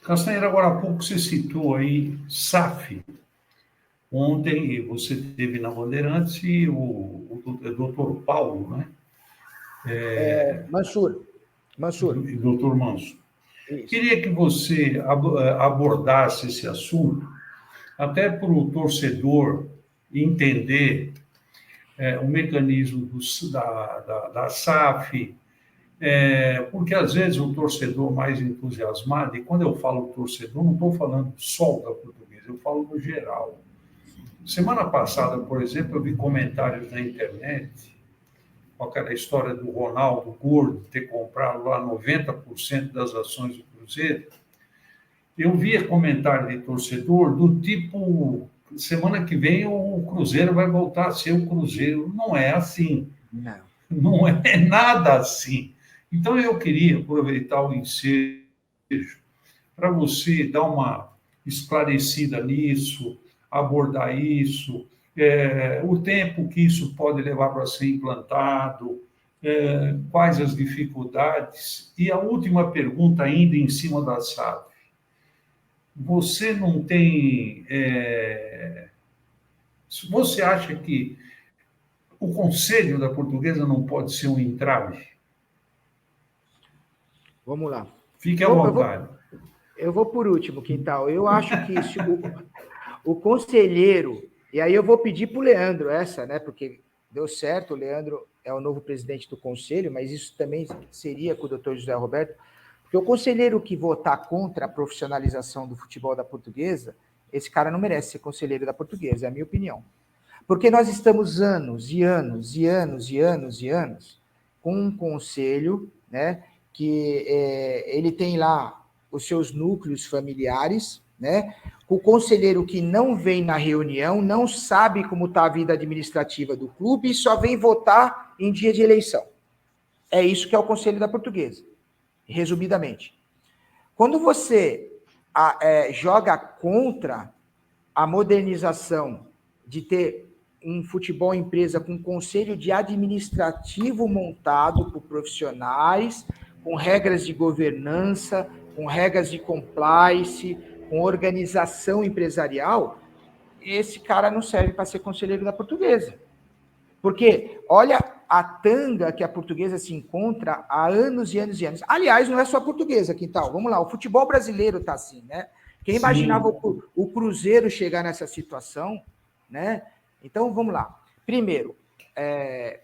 Castanheira, agora há pouco você citou aí SAF. Ontem você teve na Bandeirantes e o doutor Paulo, né? Mansur. E doutor Manso. Isso. Queria que você abordasse esse assunto, até para o torcedor entender o mecanismo da SAF, porque às vezes o torcedor mais entusiasmado, e quando eu falo torcedor, não estou falando só da Portuguesa, eu falo no geral. Semana passada, por exemplo, eu vi comentários na internet com aquela história do Ronaldo Gordo ter comprado lá 90% das ações do Cruzeiro. Eu via comentário de torcedor do tipo: semana que vem o Cruzeiro vai voltar a ser o Cruzeiro. Não é assim. Não. Não é nada assim. Então eu queria aproveitar o ensejo para você dar uma esclarecida nisso, abordar isso, o tempo que isso pode levar para ser implantado, quais as dificuldades. E a última pergunta, ainda em cima da SAF. Você não tem. Você acha que o Conselho da Portuguesa não pode ser um entrave? Vamos lá. Fique à vontade. Eu vou por último, Quintal. Eu acho que se o conselheiro, e aí eu vou pedir para o Leandro essa, né? Porque deu certo, o Leandro é o novo presidente do conselho, mas isso também seria com o doutor José Roberto, porque o conselheiro que votar contra a profissionalização do futebol da Portuguesa, esse cara não merece ser conselheiro da Portuguesa, é a minha opinião. Porque nós estamos anos e anos e anos e anos e anos com um conselho, né, que ele tem lá os seus núcleos familiares, né, o conselheiro que não vem na reunião, não sabe como está a vida administrativa do clube e só vem votar em dia de eleição. É isso que é o Conselho da Portuguesa, resumidamente. Quando você joga contra a modernização de ter um futebol empresa com um conselho de administrativo montado por profissionais, com regras de governança, com regras de compliance, com organização empresarial, esse cara não serve para ser conselheiro da Portuguesa. Porque olha a tanga que a Portuguesa se encontra há anos e anos e anos. Aliás, não é só a Portuguesa, Quintal. Vamos lá, o futebol brasileiro está assim, né? Quem imaginava o Cruzeiro chegar nessa situação, né? Então, vamos lá. Primeiro,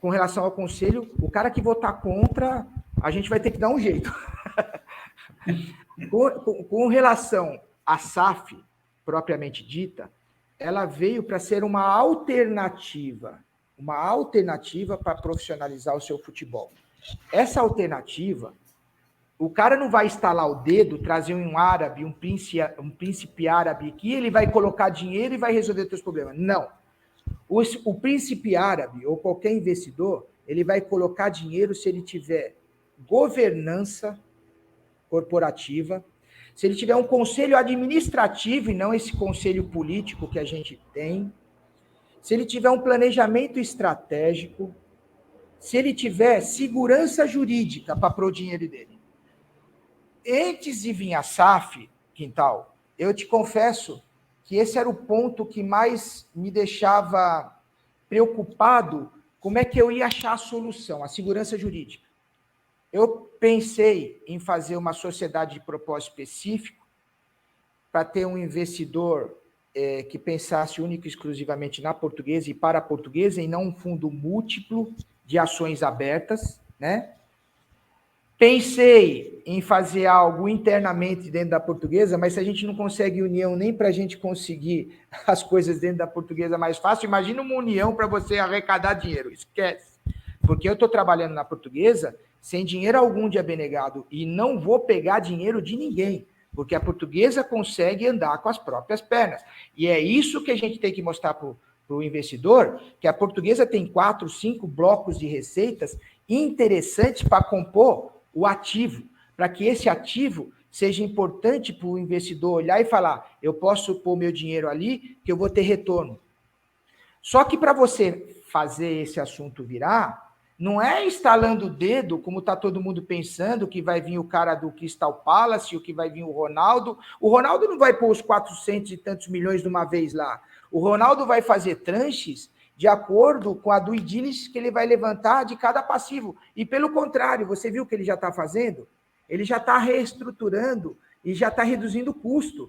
com relação ao conselho, o cara que votar contra, a gente vai ter que dar um jeito. Com relação à SAF, propriamente dita, ela veio para ser uma alternativa para profissionalizar o seu futebol. Essa alternativa, o cara não vai estalar o dedo, trazer um árabe, um príncipe árabe aqui, ele vai colocar dinheiro e vai resolver os seus problemas. Não. O príncipe árabe ou qualquer investidor, ele vai colocar dinheiro se ele tiver governança corporativa, se ele tiver um conselho administrativo e não esse conselho político que a gente tem, se ele tiver um planejamento estratégico, se ele tiver segurança jurídica para pôr o dinheiro dele. Antes de vir a SAF, Quintal, eu te confesso que esse era o ponto que mais me deixava preocupado, como é que eu ia achar a solução, a segurança jurídica. Eu pensei em fazer uma sociedade de propósito específico para ter um investidor que pensasse único e exclusivamente na Portuguesa e para a Portuguesa, e não um fundo múltiplo de ações abertas, né? Pensei em fazer algo internamente dentro da Portuguesa, mas se a gente não consegue união nem para a gente conseguir as coisas dentro da Portuguesa mais fácil, imagina uma união para você arrecadar dinheiro, esquece. Porque eu estou trabalhando na Portuguesa sem dinheiro algum de abnegado e não vou pegar dinheiro de ninguém, porque a Portuguesa consegue andar com as próprias pernas. E é isso que a gente tem que mostrar para o investidor, que a Portuguesa tem 4, 5 blocos de receitas interessantes para compor o ativo, para que esse ativo seja importante para o investidor olhar e falar, eu posso pôr meu dinheiro ali, que eu vou ter retorno. Só que para você fazer esse assunto virar, Não é instalando o dedo, como está todo mundo pensando, que vai vir o cara do Crystal Palace, ou que vai vir o Ronaldo. O Ronaldo não vai pôr os 400 e tantos milhões de uma vez lá. O Ronaldo vai fazer tranches de acordo com a due diligence que ele vai levantar de cada passivo. E pelo contrário, você viu o que ele já está fazendo? Ele já está reestruturando e já está reduzindo o custo.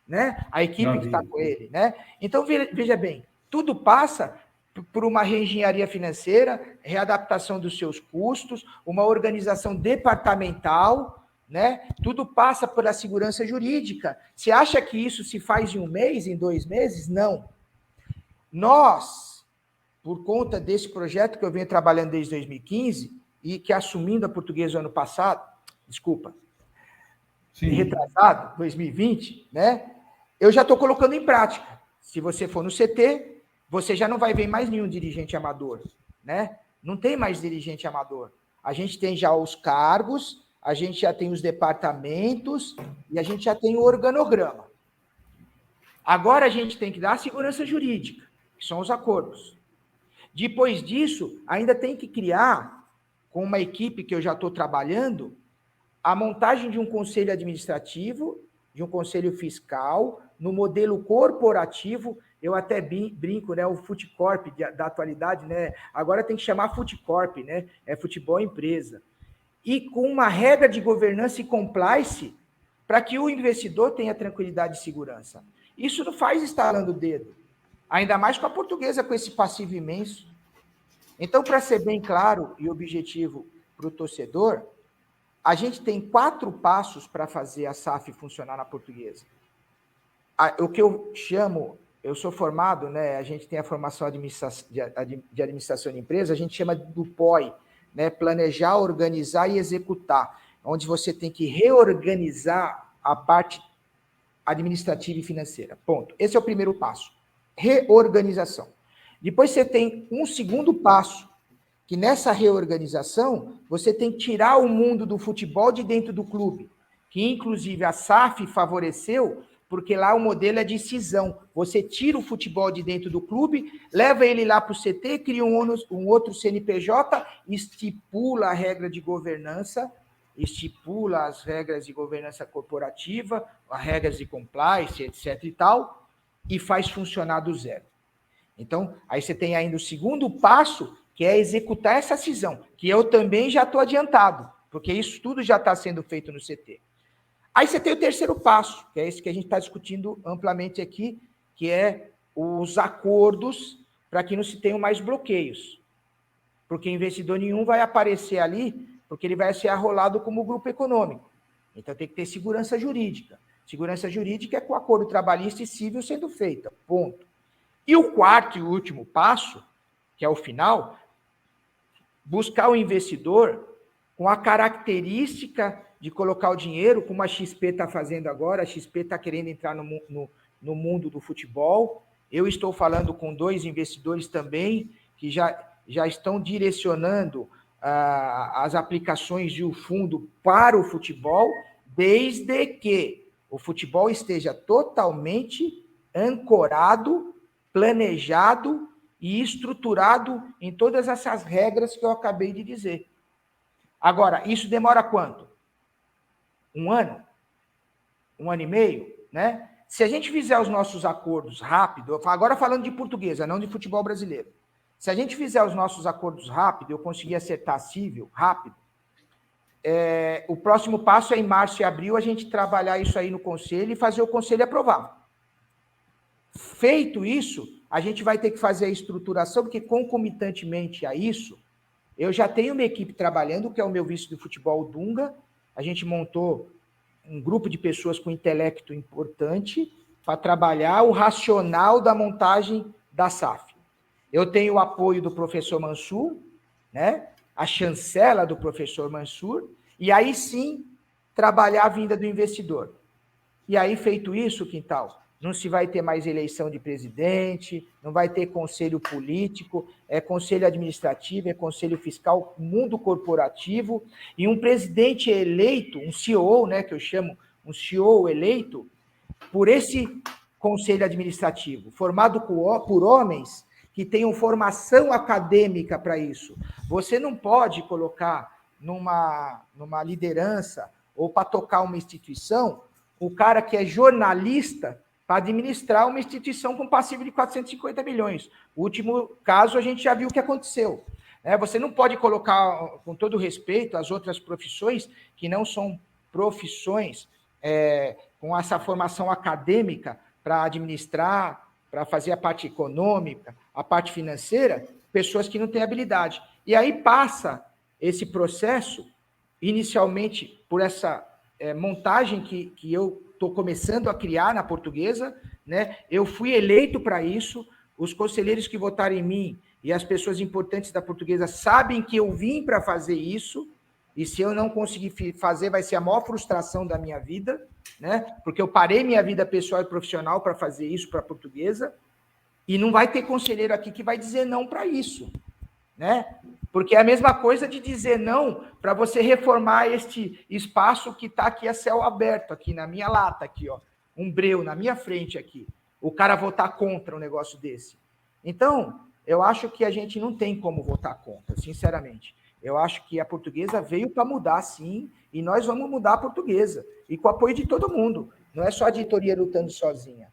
Né? A equipe que está com ele. Né? Então, veja bem, tudo passa por uma reengenharia financeira, readaptação dos seus custos, uma organização departamental, né? Tudo passa pela segurança jurídica. Você acha que isso se faz em um mês, em 2 meses? Não. Nós, por conta desse projeto que eu venho trabalhando desde 2015 e que assumindo a Portuguesa ano passado, retrasado, 2020, né? Eu já estou colocando em prática. Se você for no CT, você já não vai ver mais nenhum dirigente amador, né? Não tem mais dirigente amador. A gente tem já os cargos, a gente já tem os departamentos e a gente já tem o organograma. Agora a gente tem que dar a segurança jurídica, que são os acordos. Depois disso, ainda tem que criar, com uma equipe que eu já estou trabalhando, a montagem de um conselho administrativo, de um conselho fiscal, no modelo corporativo. Eu até brinco, né? O Futicorp da atualidade, né? Agora tem que chamar Futicorp, né? É futebol empresa. E com uma regra de governança e compliance para que o investidor tenha tranquilidade e segurança. Isso não faz estalando o dedo. Ainda mais com a Portuguesa, com esse passivo imenso. Então, para ser bem claro e objetivo para o torcedor, a gente tem 4 passos para fazer a SAF funcionar na Portuguesa. O que eu chamo, eu sou formado, né? A gente tem a formação de administração de empresa, a gente chama do POI, né? Planejar, organizar e executar, onde você tem que reorganizar a parte administrativa e financeira. Ponto. Esse é o primeiro passo. Reorganização. Depois você tem um segundo passo, que nessa reorganização você tem que tirar o mundo do futebol de dentro do clube, que inclusive a SAF favoreceu, porque lá o modelo é de cisão. Você tira o futebol de dentro do clube, leva ele lá para o CT, cria um outro CNPJ, estipula a regra de governança, estipula as regras de governança corporativa, as regras de compliance, etc. e tal, e faz funcionar do zero. Então, aí você tem ainda o segundo passo, que é executar essa cisão, que eu também já estou adiantado, porque isso tudo já está sendo feito no CT. Aí você tem o terceiro passo, que é esse que a gente está discutindo amplamente aqui, que é os acordos para que não se tenham mais bloqueios. Porque investidor nenhum vai aparecer ali, porque ele vai ser arrolado como grupo econômico. Então tem que ter segurança jurídica. Segurança jurídica é com o acordo trabalhista e civil sendo feita, ponto. E o quarto e último passo, que é o final, buscar o investidor com a característica de colocar o dinheiro, como a XP está fazendo agora. A XP está querendo entrar no mundo do futebol. Eu estou falando com 2 investidores também, que já estão direcionando as aplicações de um fundo para o futebol, desde que o futebol esteja totalmente ancorado, planejado e estruturado em todas essas regras que eu acabei de dizer. Agora, isso demora quanto? 1 ano? 1 ano e meio? Né? Se a gente fizer os nossos acordos rápido, agora falando de Portuguesa, não de futebol brasileiro, se a gente fizer os nossos acordos rápido, eu conseguir acertar civil rápido, o próximo passo é em março e abril a gente trabalhar isso aí no conselho e fazer o conselho aprovar. Feito isso, a gente vai ter que fazer a estruturação, porque concomitantemente a isso, eu já tenho uma equipe trabalhando, que é o meu vice do futebol, o Dunga. A gente montou um grupo de pessoas com intelecto importante para trabalhar o racional da montagem da SAF. Eu tenho o apoio do professor Mansur, né? A chancela do professor Mansur, e aí sim trabalhar a vinda do investidor. E aí, feito isso, Quintal, não se vai ter mais eleição de presidente, não vai ter conselho político, é conselho administrativo, é conselho fiscal, mundo corporativo, e um presidente eleito, um CEO, né, que eu chamo um CEO eleito, por esse conselho administrativo, formado por homens que tenham formação acadêmica para isso. Você não pode colocar numa liderança ou para tocar uma instituição o cara que é jornalista para administrar uma instituição com passivo de 450 milhões. O último caso, a gente já viu o que aconteceu. Você não pode colocar, com todo respeito, as outras profissões, que não são profissões com essa formação acadêmica para administrar, para fazer a parte econômica, a parte financeira, pessoas que não têm habilidade. E aí passa esse processo, inicialmente, por essa montagem que eu estou começando a criar na Portuguesa, né? Eu fui eleito para isso, os conselheiros que votaram em mim e as pessoas importantes da Portuguesa sabem que eu vim para fazer isso, e se eu não conseguir fazer, vai ser a maior frustração da minha vida, né? Porque eu parei minha vida pessoal e profissional para fazer isso para a Portuguesa, e não vai ter conselheiro aqui que vai dizer não para isso, né? Porque é a mesma coisa de dizer não para você reformar este espaço que está aqui a céu aberto, aqui na minha lata, aqui, ó, um breu na minha frente aqui. O cara votar contra um negócio desse. Então, eu acho que a gente não tem como votar contra, sinceramente. Eu acho que a Portuguesa veio para mudar, sim, e nós vamos mudar a Portuguesa, e com o apoio de todo mundo. Não é só a editoria lutando sozinha.